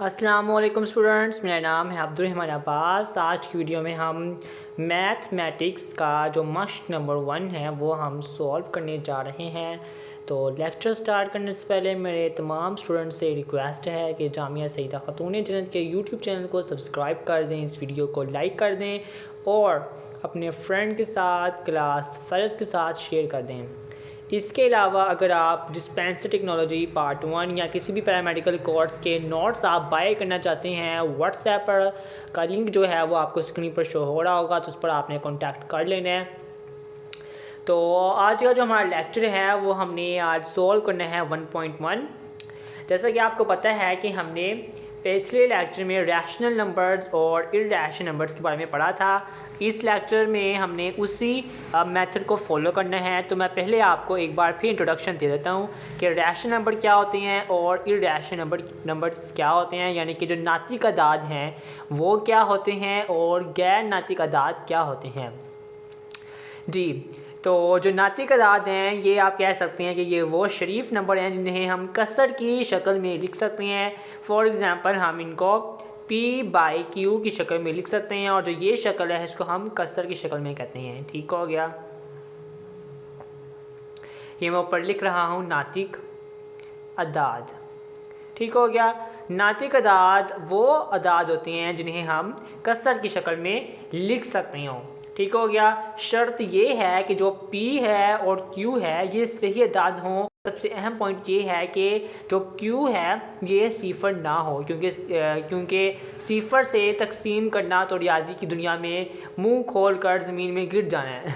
अस्सलामुअलैकुम स्टूडेंट्स, मेरा नाम है अब्दुल अब्बास। आज की वीडियो में हम मैथमेटिक्स का जो मश्क नंबर 1 है वो हम सॉल्व करने जा रहे हैं। तो लेक्चर स्टार्ट करने से पहले मेरे तमाम स्टूडेंट्स से रिक्वेस्ट है कि जामिया सईदा खातून जन्नत के यूट्यूब चैनल को सब्सक्राइब कर दें, इस वीडियो को लाइक कर दें और अपने फ्रेंड के साथ, क्लास फेलोज़ के साथ शेयर कर दें। इसके अलावा अगर आप डिस्पेंसर टेक्नोलॉजी पार्ट 1 या किसी भी पैरामेडिकल कोर्स के नोट्स आप बाय करना चाहते हैं, व्हाट्सएप पर का लिंक जो है वो आपको स्क्रीन पर शो हो रहा होगा, तो उस पर आपने कांटेक्ट कर लेना है। तो आज का जो हमारा लेक्चर है वो हमने आज सॉल्व करना है 1.1। जैसा कि आपको पता है कि हमने पिछले लेक्चर में रैशनल नंबर्स और इरैशनल नंबर्स के बारे में पढ़ा था। इस लेक्चर में हमने उसी मेथड को फॉलो करना है। तो मैं पहले आपको एक बार फिर इंट्रोडक्शन दे देता हूँ कि रैशनल नंबर क्या होते हैं और इरैशनल नंबर्स क्या होते हैं, यानी कि जो नातिक अदाद हैं वो क्या होते हैं और गैर नातिक अदाद क्या होते हैं। जी, तो जो नातिक अदाद हैं ये आप कह सकते हैं कि ये वो शरीफ नंबर हैं जिन्हें हम कसर की शक्ल में लिख सकते हैं। फॉर एग्ज़ाम्पल हम इनको p/q की शक्ल में लिख सकते हैं और जो ये शक्ल है इसको हम कसर की शक्ल में कहते हैं। ठीक हो गया, ये मैं ऊपर लिख रहा हूँ नातिक अदाद। ठीक हो गया। नातिक अदाद वो अदाद होते हैं जिन्हें हम कसर की शक्ल में लिख सकते हो। ठीक हो गया। शर्त ये है कि जो p है और q है ये सही अदाद हों। सबसे अहम पॉइंट ये है कि जो q है ये सिफर ना हो, क्योंकि सिफर से तकसीम करना तो रियाजी की दुनिया में मुंह खोल कर ज़मीन में गिर जाना है।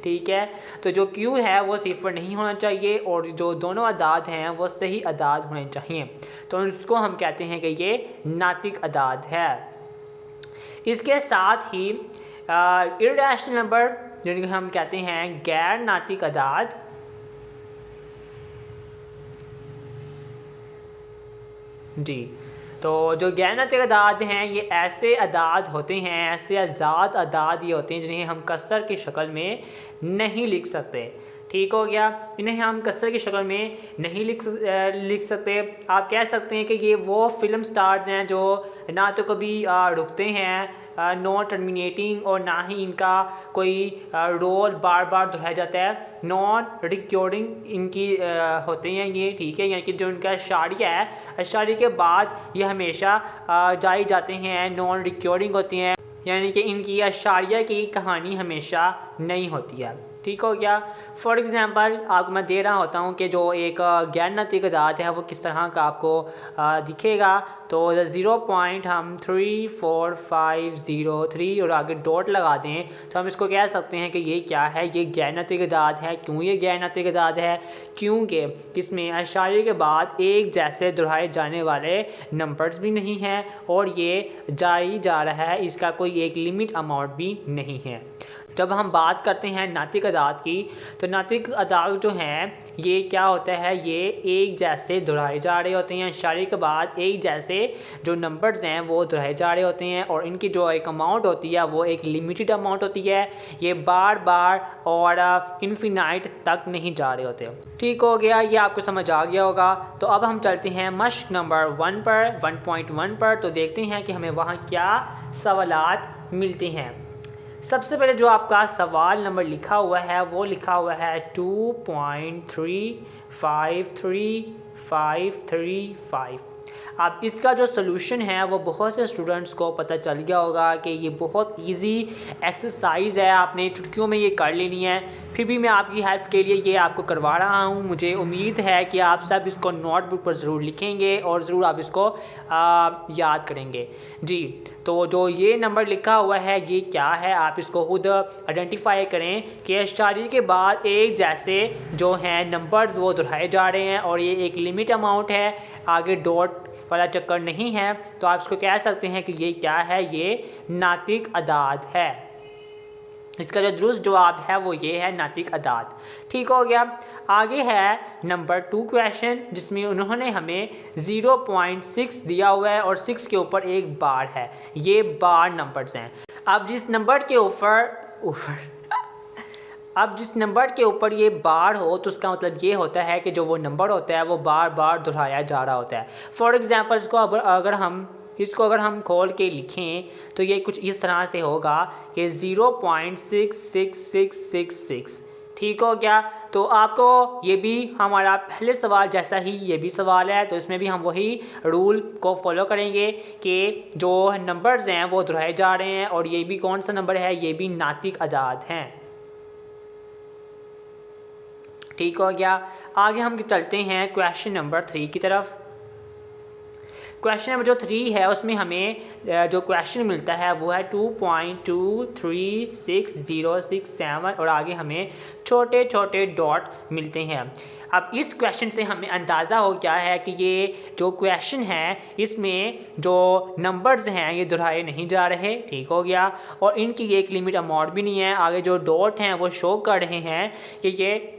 ठीक है, तो जो q है वो सिफर नहीं होना चाहिए और जो दोनों अदाद हैं वो सही अदाद होने चाहिए। तो इसको हम कहते हैं कि ये नातिक अदाद है। इसके साथ ही इरैशनल नंबर जिनको हम कहते हैं गैर नातिक अदाद, जी, तो जो गैर नातिक अदाद हैं ये ऐसे अदाद होते हैं, ऐसे आज़ाद अदाद ये होते हैं जिन्हें हम कसर की शक्ल में नहीं लिख सकते। ठीक हो गया, इन्हें हम कसर की शक्ल में नहीं लिख सकते। आप कह सकते हैं कि ये वो फिल्म स्टार्स हैं जो ना तो कभी रुकते हैं, नॉन टर्मिनेटिंग, और ना ही इनका कोई रोल बार बार दोहराया जाता है। नॉन रिकॉर्डिंग इनकी होते हैं ये। ठीक है, यानी कि जो इनका अशारिया है, अशारिया के बाद ये हमेशा जारी जाते हैं, नॉन रिकॉर्डिंग होती हैं, यानी कि इनकी अशारिया की कहानी हमेशा नहीं होती है। ठीक हो गया। फॉर एग्ज़ाम्पल आपको मैं दे रहा होता हूँ कि जो एक गैर नातिक अदाद है वो किस तरह का आपको दिखेगा। तो 0 हम 34503 और आगे डॉट लगा दें तो हम इसको कह सकते हैं कि ये क्या है, ये गैर नातिक अदाद है। क्यों ये गैर नातिक अदाद है? क्योंकि इसमें अशारिया के बाद एक जैसे दोहराए जाने वाले नंबर्स भी नहीं हैं और ये जारी जा रहा है, इसका कोई एक लिमिट अमाउंट भी नहीं है। जब हम बात करते हैं नातिक अदाद की, तो नातिक अदाद जो हैं ये क्या होता है, ये एक जैसे दोहराए जा रहे होते हैं। अशारिया के बाद एक जैसे जो नंबर्स हैं वो दोहराए जा रहे होते हैं और इनकी जो एक अमाउंट होती है वो एक लिमिटेड अमाउंट होती है। ये बार बार और इन्फिनाइट तक नहीं जा रहे होते। ठीक हो गया, ये आपको समझ आ गया होगा। तो अब हम चलते हैं मश्क नंबर 1 पर, 1.1 पर। तो देखते हैं कि हमें वहाँ क्या सवालात मिलते हैं। सबसे पहले जो आपका सवाल नंबर लिखा हुआ है वो लिखा हुआ है 2.3535535। अब इसका जो सलूशन है वो बहुत से स्टूडेंट्स को पता चल गया होगा कि ये बहुत इजी एक्सरसाइज है, आपने चुटकियों में ये कर लेनी है। फिर भी मैं आपकी हेल्प के लिए ये आपको करवा रहा हूँ। मुझे उम्मीद है कि आप सब इसको नोटबुक पर ज़रूर लिखेंगे और ज़रूर आप इसको याद करेंगे। जी, तो जो ये नंबर लिखा हुआ है ये क्या है, आप इसको खुद आइडेंटिफाई करें कि अशारिया के बाद एक जैसे जो हैं नंबर्स वो दोहराए जा रहे हैं और ये एक लिमिट अमाउंट है, आगे डॉट वाला चक्कर नहीं है। तो आप इसको कह सकते हैं कि ये क्या है, ये नातिक अदाद है। इसका जो दुरुस्त जवाब है वो ये है नातिक अदाद। ठीक हो गया। आगे है नंबर 2 क्वेश्चन, जिसमें उन्होंने हमें 0.6 दिया हुआ है और 6 के ऊपर एक बार है। ये बार नंबर्स हैं। अब जिस नंबर के ऊपर अब जिस नंबर के ऊपर ये बार हो तो उसका मतलब ये होता है कि जो वो नंबर होता है वो बार बार दोहराया जा रहा होता है। फॉर एग्ज़ाम्पल इसको अगर हम खोल के लिखें तो ये कुछ इस तरह से होगा कि 0.66666। ठीक हो गया। तो आपको ये भी हमारा पहले सवाल जैसा ही ये भी सवाल है, तो इसमें भी हम वही रूल को फॉलो करेंगे कि जो नंबर्स हैं वो दोहराए जा रहे हैं, और ये भी कौन सा नंबर है, ये भी नातिक अदाद हैं। ठीक हो गया। आगे हम चलते हैं क्वेश्चन नंबर 3 की तरफ। क्वेश्चन नंबर जो 3 है उसमें हमें जो क्वेश्चन मिलता है वो है 2.23667 और आगे हमें छोटे छोटे डॉट मिलते हैं। अब इस क्वेश्चन से हमें अंदाज़ा हो गया है कि ये जो क्वेश्चन है इसमें जो नंबर्स हैं ये दोहराए नहीं जा रहे। ठीक हो गया। और इनकी एक लिमिट अमाउंट भी नहीं है। आगे जो डॉट हैं वो शो कर रहे हैं कि ये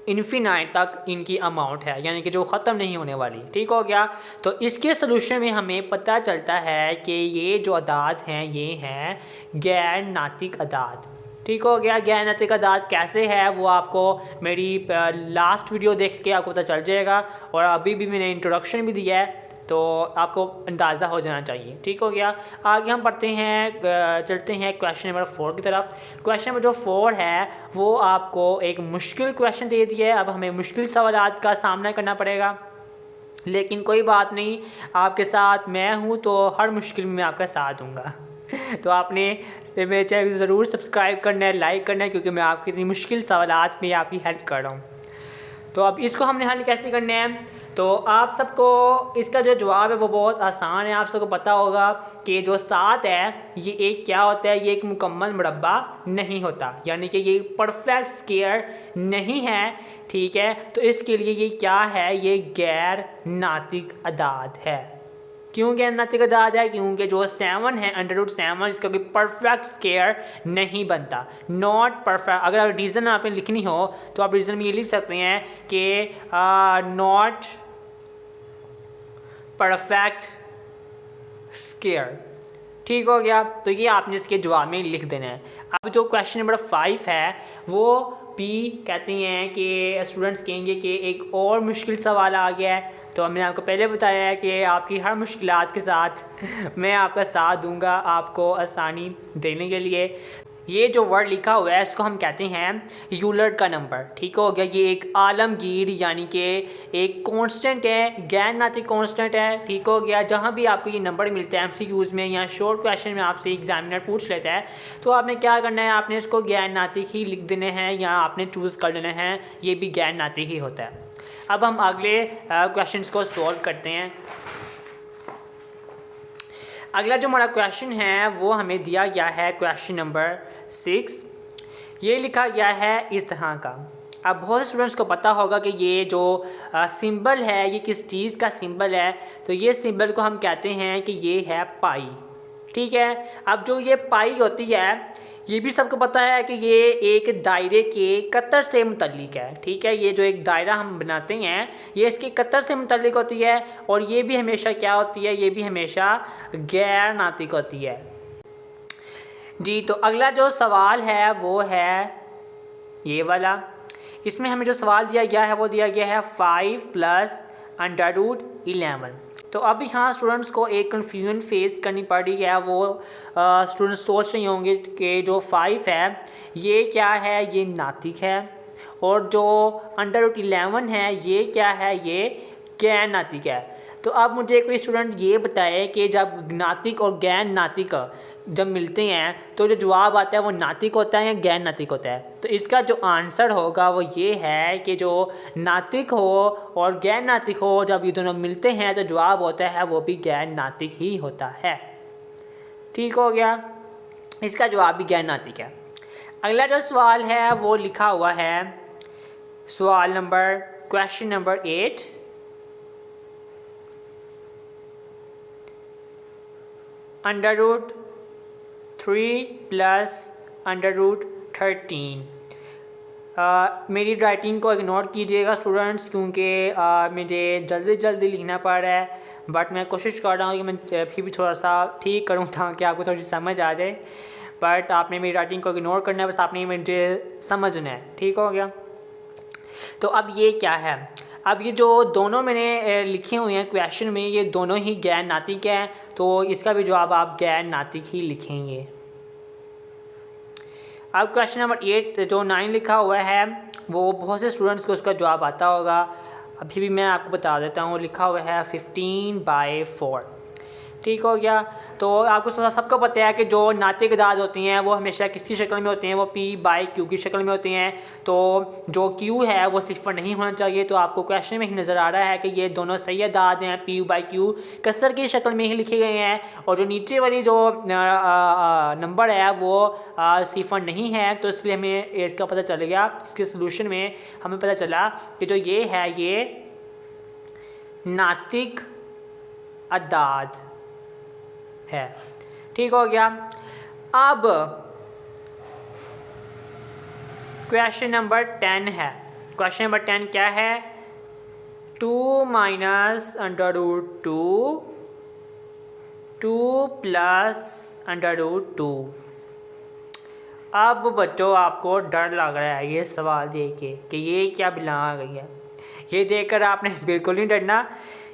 इन्फिनाइट तक इनकी अमाउंट है, यानी कि जो ख़त्म नहीं होने वाली। ठीक हो गया। तो इसके सोल्यूशन में हमें पता चलता है कि ये जो अदाद हैं ये हैं गैर नातिक अदाद। ठीक हो गया। गैर नातिक अदाद कैसे है वो आपको मेरी लास्ट वीडियो देख के आपको पता चल जाएगा, और अभी भी मैंने इंट्रोडक्शन भी दिया है तो आपको अंदाज़ा हो जाना चाहिए। ठीक हो गया। आगे हम पढ़ते हैं, चलते हैं क्वेश्चन नंबर 4 की तरफ। क्वेश्चन नंबर जो 4 है वो आपको एक मुश्किल क्वेश्चन दे दिया है। अब हमें मुश्किल सवालात का सामना करना पड़ेगा, लेकिन कोई बात नहीं, आपके साथ मैं हूँ तो हर मुश्किल में मैं आपका साथ दूँगा। तो आपने मेरे चैनल को ज़रूर सब्सक्राइब करना है, लाइक करना है, क्योंकि मैं आपकी इतनी मुश्किल सवालात में आपकी हेल्प कर रहा हूँ। तो अब इसको हमने हल कैसे करना है, तो आप सबको इसका जो जवाब है वो बहुत आसान है। आप सबको पता होगा कि जो 7 है ये एक क्या होता है, ये एक मुकम्मल मुरब्बा नहीं होता, यानी कि ये परफेक्ट स्क्वायर नहीं है। ठीक है। तो इसके लिए ये क्या है, ये गैर नातिक अदाद है। क्यों गैर नातिक अदाद है, क्योंकि जो 7 है √7 इसका कोई परफेक्ट स्क्वायर नहीं बनता, नॉट परफेक्ट। अगर रीज़न आपने लिखनी हो तो आप रीज़न में ये लिख सकते हैं कि नॉट परफेक्ट स्क्वायर। ठीक हो गया। तो ये आपने इसके जवाब में लिख देना है। अब जो क्वेश्चन नंबर 5 है वो भी कहते हैं कि स्टूडेंट्स कहेंगे कि एक और मुश्किल सवाल आ गया है। तो हमने आपको पहले बताया है कि आपकी हर मुश्किलात के साथ मैं आपका साथ दूंगा आपको आसानी देने के लिए। ये जो वर्ड लिखा हुआ है इसको हम कहते हैं यूलर का नंबर। ठीक हो गया। ये एक आलमगीर यानी कि एक कांस्टेंट है, गैर नातिक कांस्टेंट है। ठीक हो गया। जहाँ भी आपको ये नंबर मिलता है एमसीक्यूज़ में या शॉर्ट क्वेश्चन में आपसे एग्जामिनर पूछ लेता है, तो आपने क्या करना है, आपने इसको गैर नातिक ही लिख देने हैं या आपने चूज़ कर लेना है, ये भी गैर नातिक ही होता है। अब हम अगले क्वेश्चंस को सॉल्व करते हैं। अगला जो हमारा क्वेश्चन है वो हमें दिया गया है क्वेश्चन नंबर 6। ये लिखा गया है इस तरह का। अब बहुत से स्टूडेंट्स को पता होगा कि ये जो सिंबल है ये किस चीज़ का सिंबल है। तो ये सिंबल को हम कहते हैं कि ये है पाई। ठीक है। अब जो ये पाई होती है ये भी सबको पता है कि ये एक दायरे के कतर से मुतल्लिक है। ठीक है। ये जो एक दायरा हम बनाते हैं ये इसके कतर से मुतल्लिक होती है, और ये भी हमेशा क्या होती है, ये भी हमेशा गैर नातिक होती है। जी। तो अगला जो सवाल है वो है ये वाला। इसमें हमें जो सवाल दिया गया है वो दिया गया है 5 + √11। तो अब यहाँ स्टूडेंट्स को एक कन्फ्यूजन फेस करनी पड़ रही है। वो स्टूडेंट्स सोच रहे होंगे कि जो 5 है ये क्या है, ये नातिक है, और जो √11 है ये क्या है, ये गैर नातिक है। तो अब मुझे कोई स्टूडेंट ये बताए कि जब नातिक और गैर नातिक जब मिलते हैं तो जो जवाब आता है वो नातिक होता है या गैर नातिक होता है। तो इसका जो आंसर होगा वो ये है कि जो नातिक हो और गैर नातिक हो जब ये दोनों मिलते हैं तो जवाब होता है वो भी गैर नातिक ही होता है। ठीक हो गया। इसका जवाब भी गैर नातिक है। अगला जो सवाल है वो लिखा हुआ है सवाल नंबर क्वेश्चन नंबर 8। √3 + √13। मेरी राइटिंग को इग्नोर कीजिएगा स्टूडेंट्स, क्योंकि मुझे जल्दी जल्दी लिखना पड़ रहा है, बट मैं कोशिश कर रहा हूँ कि मैं फिर भी थोड़ा सा ठीक करूँ ताकि आपको थोड़ी समझ आ जाए। बट आपने मेरी राइटिंग को इग्नोर करना है, बस आपने मुझे समझना है, ठीक हो गया। तो अब ये क्या है, अब ये जो दोनों मैंने लिखे हुए हैं क्वेश्चन में, ये दोनों ही गैर नातिक हैं, तो इसका भी जवाब आप गैर नातिक ही लिखेंगे। अब क्वेश्चन नंबर 8 जो 9 लिखा हुआ है वो बहुत से स्टूडेंट्स को उसका जवाब आता होगा, अभी भी मैं आपको बता देता हूँ। लिखा हुआ है 15/4, ठीक हो गया। तो आपको सबको पता है कि जो नातिक अदाद होती हैं वो हमेशा किसकी शक्ल में होती हैं, वो P/Q की शक्ल में होती हैं। तो जो Q है वो सिफर नहीं होना चाहिए। तो आपको क्वेश्चन में ही नज़र आ रहा है कि ये दोनों सही अदाद हैं, P/Q कसर की शक्ल में ही लिखे गए हैं, और जो नीचे वाली जो नंबर है वो सिफर नहीं है। तो इसलिए हमें इसका पता चल गया, इसके सोल्यूशन में हमें पता चला कि जो ये है ये नातिक अदाद है, ठीक हो गया। अब क्वेश्चन नंबर 10 है। क्वेश्चन नंबर 10 क्या है, 2 - √2 2 + √2। अब बच्चों आपको डर लग रहा है ये सवाल देख के कि ये क्या बिला आ गई है। ये देखकर आपने बिल्कुल नहीं डरना।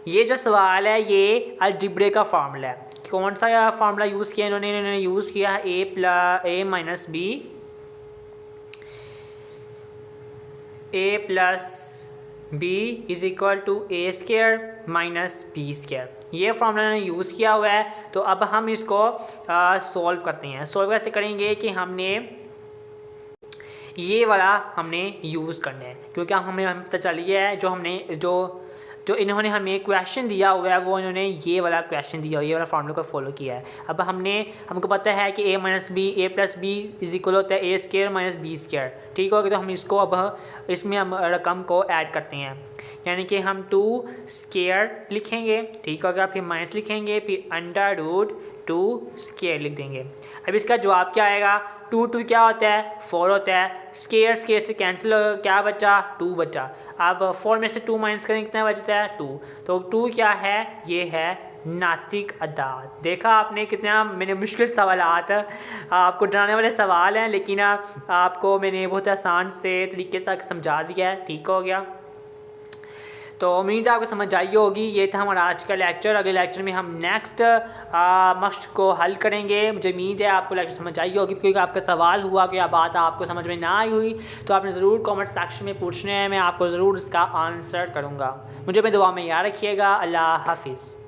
ये जो सवाल है ये अलजेब्रा का फार्मूला है। कौन सा फार्मूला यूज़ किया इन्होंने यूज़ किया है a - b = a² - b²। ये फार्मूला ने यूज़ किया हुआ है। तो अब हम इसको सॉल्व करते हैं। सॉल्व कैसे करेंगे कि हमने ये वाला हमने यूज़ करना है, क्योंकि हमें पता चल गया है जो इन्होंने हमें क्वेश्चन दिया हुआ है वो इन्होंने ये वाला क्वेश्चन दिया हुआ है, ये वाला फार्मूला को फॉलो किया है। अब हमको पता है कि a - b = होता है a² - b², ठीक होगा। तो हम इसको अब इसमें हम रकम को ऐड करते हैं, यानी कि हम 2² लिखेंगे, ठीक होगा, फिर माइनस लिखेंगे, फिर √2² लिख देंगे। अब इसका जवाब क्या आएगा, 2 क्या होता है, 4 होता है। स्केयर से कैंसिल क्या बचा, 2 बचा। अब 4 में से 2 माइनस करें कितना बचता है, 2। तो 2 क्या है, ये है नातिक अदाद। देखा आपने कितना मैंने मुश्किल सवालात आपको डराने वाले सवाल हैं, लेकिन आपको मैंने बहुत आसान से तरीके से समझा दिया है, ठीक हो गया। तो उम्मीद है आपको समझ आई होगी। ये था हमारा आज का लेक्चर। अगले लेक्चर में हम नेक्स्ट मस्ट को हल करेंगे। मुझे उम्मीद है आपको लेक्चर समझ आई होगी, क्योंकि आपका सवाल हुआ कि बात आपको समझ में ना आई हुई तो आपने ज़रूर कमेंट सेक्शन में पूछना है, मैं आपको ज़रूर इसका आंसर करूँगा। मुझे अपनी दुआ में याद रखिएगा। अल्लाह हाफिज़।